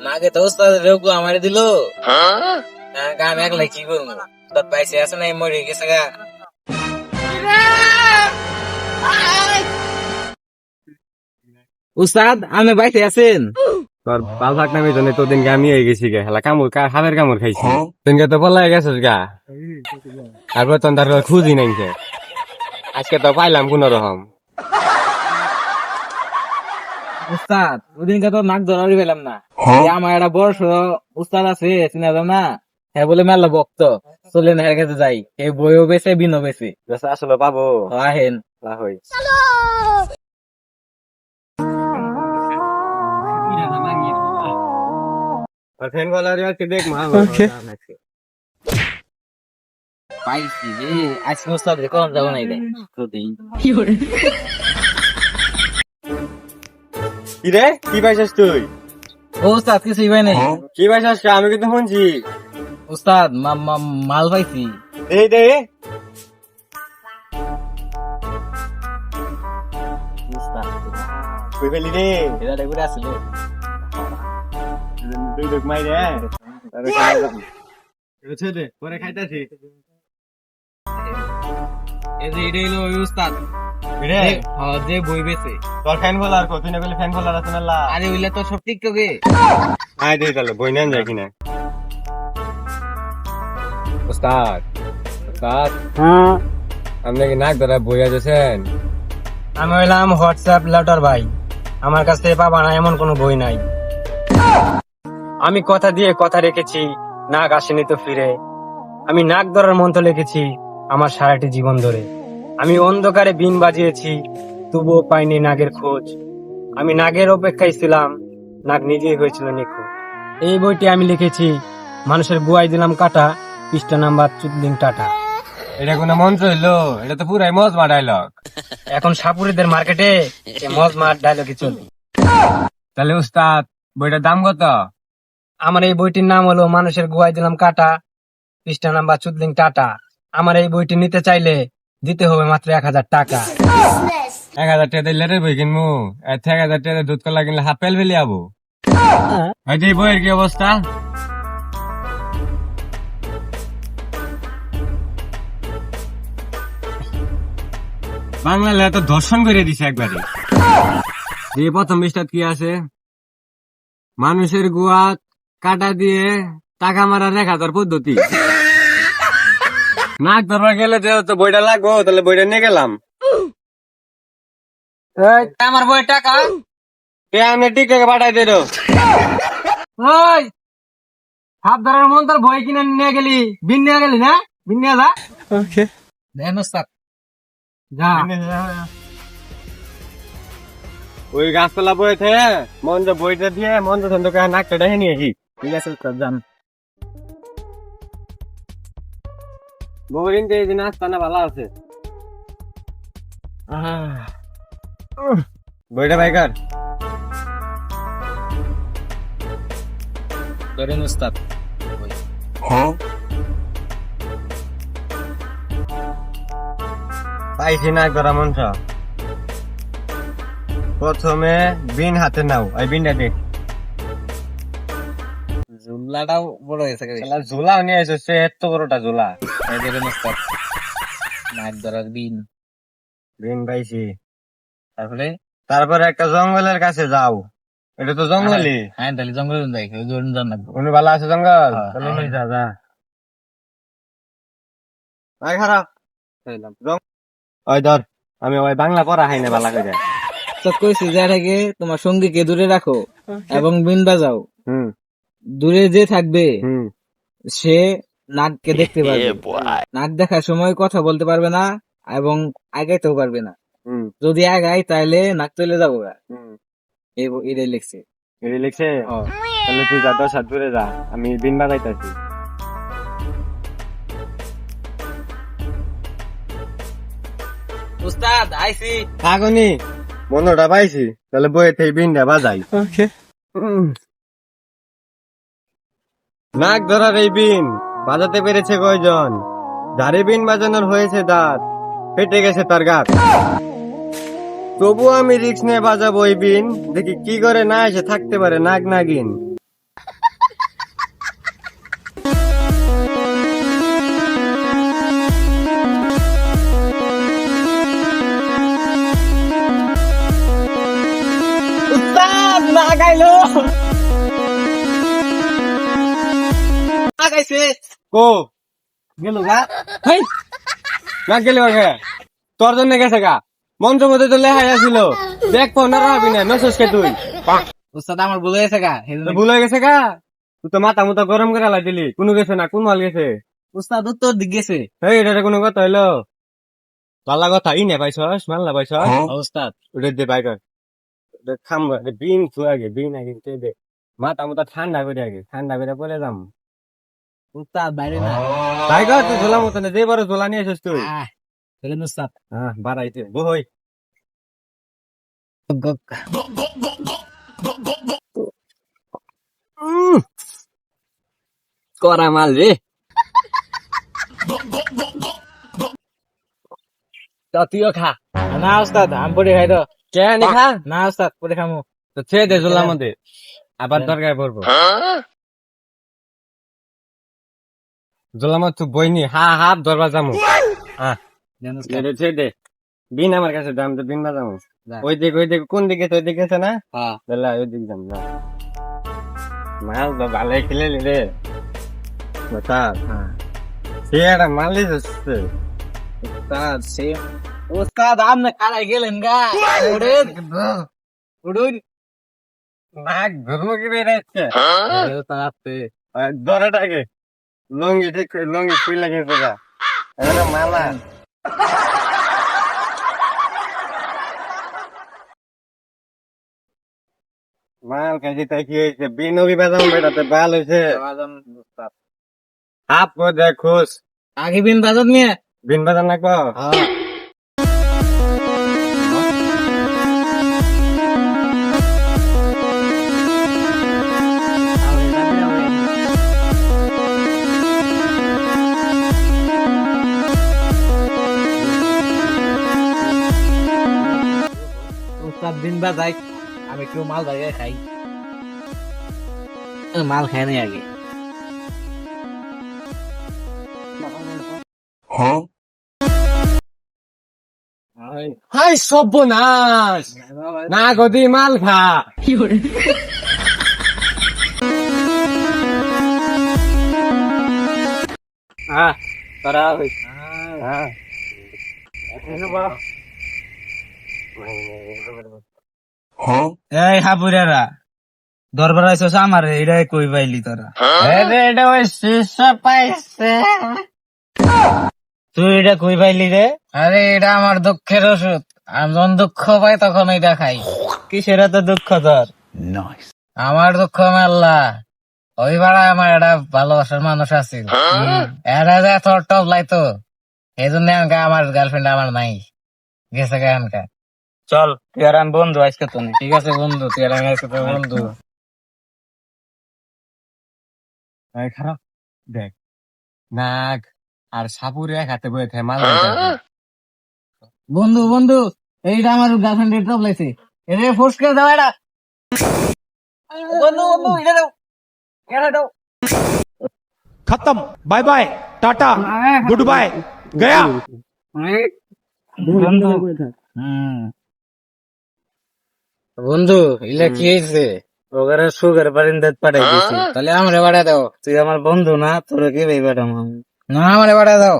নাকে তো ওস্তাদ রেগু আমারে দিল। আমি একলা কি করবো? তোর পাইছে আছে না মরে গেছে গা। উস্তাদ আমি বাইতে আছেন? তোর বাল থাক নামি জন্য তো দিনকে আমি হয়ে গেছি গে হেলা কামড় হাতের কামড় খাইছি দিনকে তো পলাই গেছিস গা তারপর তো তার খুঁজি নাই আজকে তো পাইলাম কোন রকম। উস্তাদ ওদিনকে তো নাক ধরারই পেলাম না। আমার একটা বড় উস্তাদ আছে চিনা যাও না, হ্যাঁ বলে মেলা ভক্ত। চলে না এর কাছে যাই, এই বইও বেছে বিনও বেছে। আসলে পাবো আহেন হই ফ্যান বলার আজকে দেখ মা পাইছি রে, আজকে উস্তাদ রে কখন যাবো না রে কি রে কি পাইছিস তুই? ও উস্তাদ কিছুই পাই নাই। কি পাইছিস আমি কিন্তু শুনছি উস্তাদ মাল পাইছি। এই দে উস্তাদ কই পেলি রে এটা দেখে আসলে তুই দেখ মাই রে আরে খাই যা রুছে দে পরে খাইতাছি এই যে এটা হলো ওই উস্তাদ রে হ্যাঁ যে বই বেছে। তোর ফ্যান বলার কো তুই না বলে ফ্যান বলার আছে মেলা আরে ওইলা তো সব টিকটকে। আয় দে তাহলে বই নেন যায় কিনা উস্তাদ উস্তাদ আপনি কি নাক ধরা বই আছেন? আমি হইলাম হোয়াটসঅ্যাপ লেটার ভাই, আমার কাছে পাবা না এমন কোনো বই নাই। আমি কথা দিয়ে কথা রেখেছি, নাক আসেনি তো ফিরে। আমি নাক ধরার মন্ত্র লিখেছি আমার সারাটি জীবন ধরে। আমি অন্ধকারে বিন বাজিয়েছি, তবুও পাইনি নাগের খোঁজ। আমি নাগের অপেক্ষায় ছিলাম, নাগ নিজেই হয়েছিল নিখোঁজ। এই বইটি আমি লিখেছি, মানুষের বুয়াই দিলাম কাটা, পৃষ্ঠা নাম্বার চুদলিং টাটা। এটা কোনো মন্ত্র হইলো? এটা তো পুরাই মজমা ডায়লগ। এখন সাপুরিদের মার্কেটে মজমার ডায়লগই চলে। তাহলে উস্তাদ বইটার দাম কত? আমার এই বইটির নাম হলো মানুষের গুয়াই দিলাম কাটা, পৃষ্ঠা নাম্বার চুদলিং টাটা। আমার এই বইটি নিতে চাইলে দিতে হবে মাত্র 1000 টাকা। 1000 টাকা দিলে রে বই কিনবো? 1000 টাকা দুধ কলা কিনলে হাফ পেল বেলি আবো। এই বইয়ের কি অবস্থা? বাংলা তো দর্শন করে দিছে একবারে। এই প্রথম পৃষ্ঠাত কি আছে? মানুষের গুয়া কাটা দিয়ে টাকা মারার 1000 পদ্ধতি। নাক ধরবা গেলে তো বইটা লাগবো, তাহলে বইটা নিয়ে গেলাম। আমার বইয়ের টাকা আমি টিকটকে পাঠাই দে ওই হাত ধরার মন তোর বই কিনে নিয়ে গেলি, বিন নিয়ে গেলি না? বিন নিয়ে যা। দেন উস্তাদ যা। ওই গাছপালা বইতে মঞ্জ বইটা দিয়ে মঞ্জ ধন্দকে নাকটা দেখে নিয়ে আসি। ঠিক আছে উস্তাদ যান। বহুদিন তো এই দিন আসতানা ভালো আছে। বইটা বাইকার ধরেন উস্তাদ। পাইছি নাক ধরা মঞ্চ। প্রথমে বিন হাতে নাও, এই বিনটা দেখ। জুল্লাটাও বড় হয়েছে গেছে। ঝোলা নিয়ে এসেছে এত বড়টা ঝোলা। এই ধরেন উস্তাদ নাক ধরার বিন। বিন পাইছি। তারপরে তারপরে একটা জঙ্গলের কাছে যাও। এটা তো জঙ্গলই। হ্যাঁ তাহলে জঙ্গলে যাই, জোর জান লাগবো। উনি ভালো আছে জঙ্গল? হ্যাঁ, তাহলে হ্যাঁ। লই যা যা। আয় খারাপ। ওই ধর আমি ওই বাংলা পড়া হয় না ভালো করে। উস্তাদ কইছি যা থেকে তোমার সঙ্গীকে দূরে রাখো এবং বিন বাজাও। হুম দূরে যে থাকবে হুম সে নাককে দেখতে পারবে, নাক দেখার সময় কথা বলতে পারবে না এবং আগাইতেও পারবে না। হুম যদি আগাই তাহলে নাক চলে যাবো গা। হুম। এটাই লিখছে। এটি লিখছে? তাহলে তুই যা 10 হাত দূরে যা, আমি বিন বাজাইতাছি। উস্তাদ আইছি। কাগনি মনটা পাইছি, তাহলে বইয়ে থেকে বিনটা বাজাই। নাক ধরার এই বিন বাজাতে পেরেছে কয়জন? যারে বিন বাজানোর হয়েছে দাঁত, ফেটে গেছে তার গাত। তবু আমি রিক্স নিয়ে বাজাবো এই বিন, দেখি কি করে না এসে থাকতে পারে নাগ নাগিন। না গাইলো গাইছে কো গেল গা হেই না গেলে ওকে তোর জন্য গেছে গা মঞ্চ মধ্যে তো লেহাই আছিল দেখ ফোন আর হবি না নসস কে তুই উস্তাদ আমার ভুল হয়েছে গা তো ভুল হয়ে গেছে গা তুই তো মাথা মুতা গরম করে লাই দিলি কোনো গেছে না কোন মাল গেছে উস্তাদ উত্তর দিক গেছে এই এটা কোনো কথা হইলো পাল্লা কথা ই নে পাইছস মাল্লা পাইছস উস্তাদ ওটা দে বাইকার খাম বিন থুই আগে বিন আগে দে মাথা মুতা ঠান্ডা করে পরে যাম উস্তাদ বাইরে না বাইকার তুই ঝোলা মতো না যে বড় ঝোলা নিয়ে এসেছিস তুই চলেন উস্তাদ হ্যাঁ বাড়াইতে বই করা মাল রে তো তুইও খা না উস্তাদ আমি পরে খাই তো কে নি খা না উস্তাদ পরে খামু তো ছেড়ে দে ঝোলার মধ্যে আবার দরকার পড়বো ঝোলার মধ্যে তুই বইনি হাফ দরবার যামু হ্যাঁ দেন উস্তাদ। ছেড়ে দে বিন আমার কাছে দাম তো বিন বাজামু যা। ওই দিক কোন দিকে তো ওই দিকে আছে না হ্যাঁ তাহলে ওই দিক যাম যা মাল তো ভালোই খেলে রে বাতা হ্যাঁ সে একটা মাল দিছিস উস্তাদ সে উস্তাদ আপনি কারাই গেলেন গা উড়ুন উড়ুন নাক ধর্ম কি বেড়াচ্ছে উস্তাদ আপনি দরাটাকে লঙ্গি ঠিক লঙ্গি খুই লাগে তোরা এটা মালা মাল খাইছি তাই কি হয়েছে বিনবি বাজাম বেটাতে ভাল হয়েছে উস্তাদ হাফ করে দেখ খুশ আগে বিন বাজাত নিয়ে বিন বাজাম নাকবো উস্তাদ দিন বাজাই আমি একটু মাল বাজাই খাই মাল খাই নাই আগে হাই সর্বনাশ না গদি মাল খা হ্যাঁ তারা হ্যাঁ এই হাপুরারা দরবার আইসস আমার এটা কই পাইলি তোরা এটা ওই শিষ্য পাইছে তুই এটা কই পাইলি রে? আরে এটা আমার দুঃখের ওষুধ আমি যখন দুঃখ পাই তখন এটা খাই কিসের এত দুঃখ তোর? আমার দুঃখ মেল্লা ওই ভাড়া আমার একটা ভালোবাসার মানুষ আছে এরা যে তোর টপ লাইতো এই জন্য আমার গার্লফ্রেন্ড আমার নাই গেছে এখানকার চল তুই আর আমি বন্ধু আজকে তো নেই। ঠিক আছে বন্ধু তুই আর আমি আজকে তোর বন্ধু খারাপ দেখ নাক আর সাপুরে এক হাতে বয়ে থাকে মাল বন্ধু বন্ধু এইটা আমার গার্লফ্রেন্ড টপ লাইছে এরে ফোর্স করে দাও এটা বন্ধু বন্ধু এটা দাও এটা দাও खत्म bye bye tata goodbye गया বন্ধু বন্ধু ইলা কি হয়েছে ওগারে সুগার বারিন্দাত পাঠাই দিছি। তাহলে আমারে বাড়া দাও তুই আমার বন্ধু না, তোর কি ভাই পাঠাম আমি? না আমারে বাড়া দাও